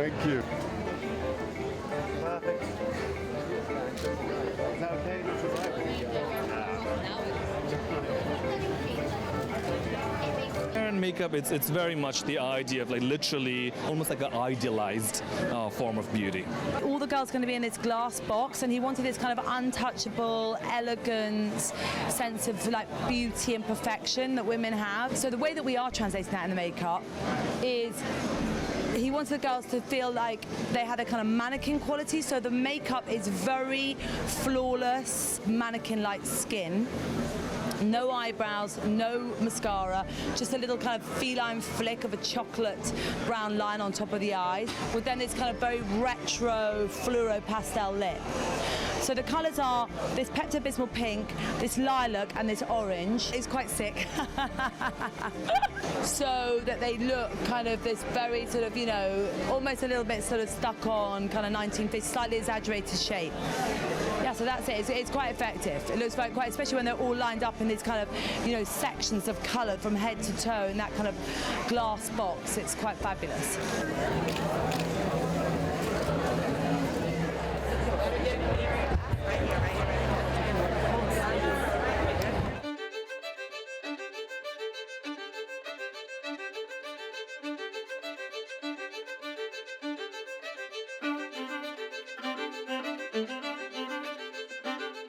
Thank you. Perfect. Is that okay? And makeup, it's very much the idea of like literally almost like an idealized form of beauty. All the girls are going to be in this glass box, and he wanted this kind of untouchable, elegant sense of like beauty and perfection that women have. So the way that we are translating that in the makeup is he wants the girls to feel like they had a kind of mannequin quality. So the makeup is very flawless, mannequin-like skin. No eyebrows, no mascara, just a little kind of feline flick of a chocolate brown line on top of the eyes, with then this kind of very retro fluoro pastel lip. So the colours are this Pepto-Bismol pink, this lilac and this orange. It's quite sick. So that they look kind of this very sort of, you know, almost a little bit sort of stuck on kind of 1950s, slightly exaggerated shape. Yeah, so that's it. It's quite effective. It looks quite, especially when they're all lined up in these kind of, you know, sections of colour from head to toe in that kind of glass box. It's quite fabulous.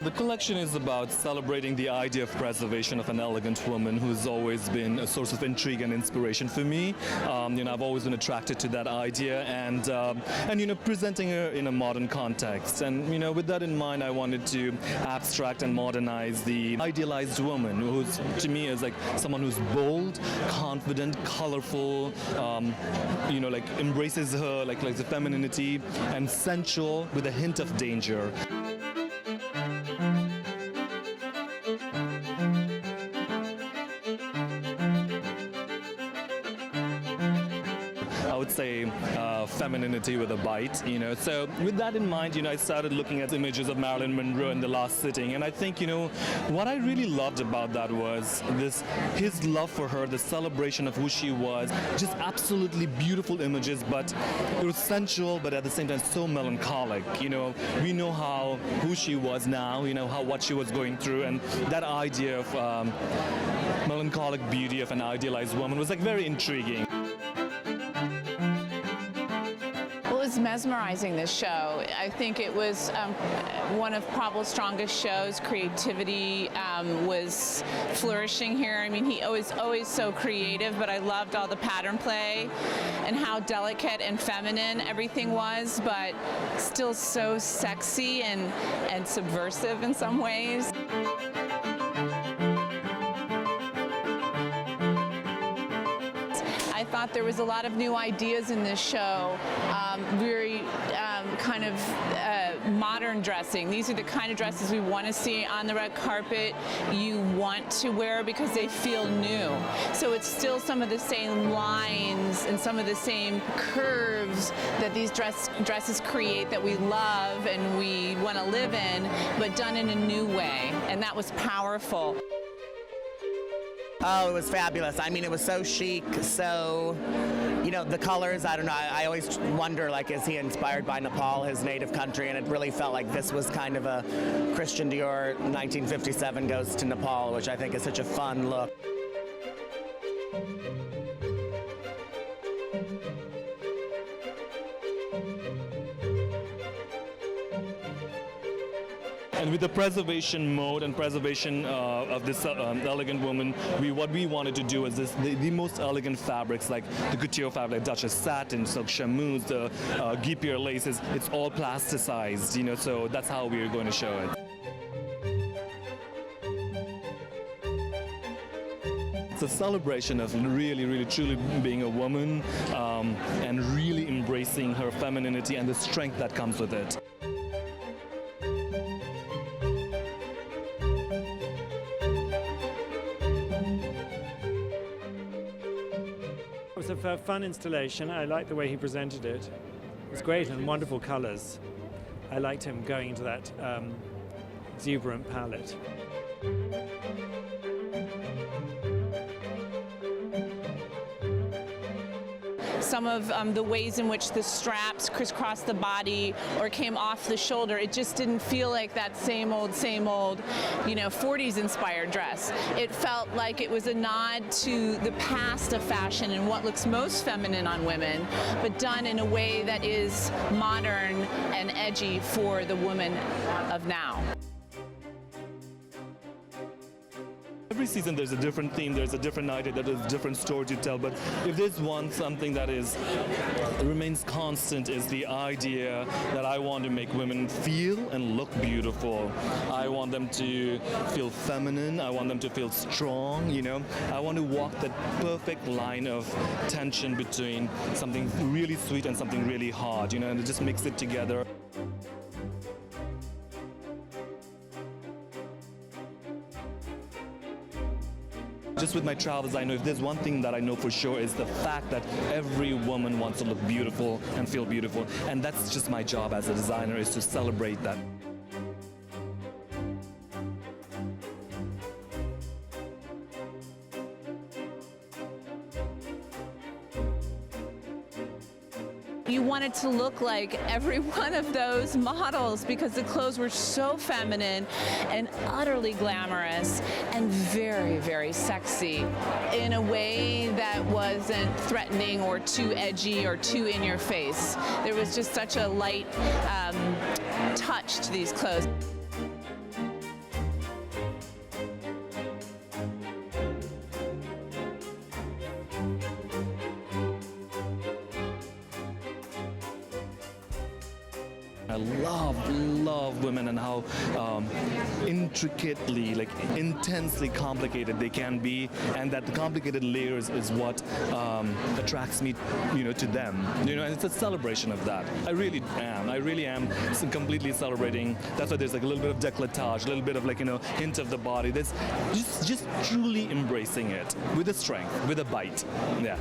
The collection is about celebrating the idea of preservation of an elegant woman who's always been a source of intrigue and inspiration for me. You know, I've always been attracted to that idea, and you know, presenting her in a modern context. And you know, with that in mind, I wanted to abstract and modernize the idealized woman, who's to me is like someone who's bold, confident, colorful. You know, like embraces her like the femininity and sensual with a hint of danger. I would say femininity with a bite, you know. So with that in mind, you know, I started looking at images of Marilyn Monroe in the last sitting, and I think, you know, what I really loved about that was his love for her, the celebration of who she was, just absolutely beautiful images, but it was sensual, but at the same time so melancholic. You know, we know who she was now, you know, what she was going through, and that idea of melancholic beauty of an idealized woman was like very intriguing. It was mesmerizing, this show. I think it was one of Prabal's strongest shows. Creativity was flourishing here. I mean, he was always so creative, but I loved all the pattern play and how delicate and feminine everything was, but still so sexy and subversive in some ways. I thought there was a lot of new ideas in this show, very kind of modern dressing. These are the kind of dresses we want to see on the red carpet, you want to wear because they feel new. So it's still some of the same lines and some of the same curves that these dresses create that we love and we want to live in, but done in a new way, and that was powerful. Oh, it was fabulous. I mean, it was so chic, so, you know, the colors, I don't know, I always wonder, like, is he inspired by Nepal, his native country? And it really felt like this was kind of a Christian Dior 1957 goes to Nepal, which I think is such a fun look. And with the preservation mode and preservation of this elegant woman, what we wanted to do is the most elegant fabrics, like the couture fabric, Duchess satin, silk chamois, the guipure laces, it's all plasticized, you know, so that's how we are going to show it. It's a celebration of really, really, truly being a woman and really embracing her femininity and the strength that comes with it. It was a fun installation. I liked the way he presented it. It was great and wonderful colours. I liked him going into that exuberant palette. some of the ways in which the straps crisscrossed the body or came off the shoulder. It just didn't feel like that same old, 40s inspired dress. It felt like it was a nod to the past of fashion and what looks most feminine on women, but done in a way that is modern and edgy for the woman of now. Every season there's a different theme, there's a different idea, there's a different story to tell, but if there's something that remains constant is the idea that I want to make women feel and look beautiful. I want them to feel feminine, I want them to feel strong, I want to walk that perfect line of tension between something really sweet and something really hard, and just mix it together. Just with my travels, I know if there's one thing that I know for sure is the fact that every woman wants to look beautiful and feel beautiful. And that's just my job as a designer, is to celebrate that. You wanted to look like every one of those models because the clothes were so feminine and utterly glamorous and very, very sexy in a way that wasn't threatening or too edgy or too in your face. There was just such a light touch to these clothes. I love women and how intricately, intensely complicated they can be, and that the complicated layers is what attracts me, to them. And it's a celebration of that. I really am completely celebrating. That's why there's a little bit of décolletage, a little bit of hint of the body. There's just truly embracing it with a strength, with a bite. Yeah.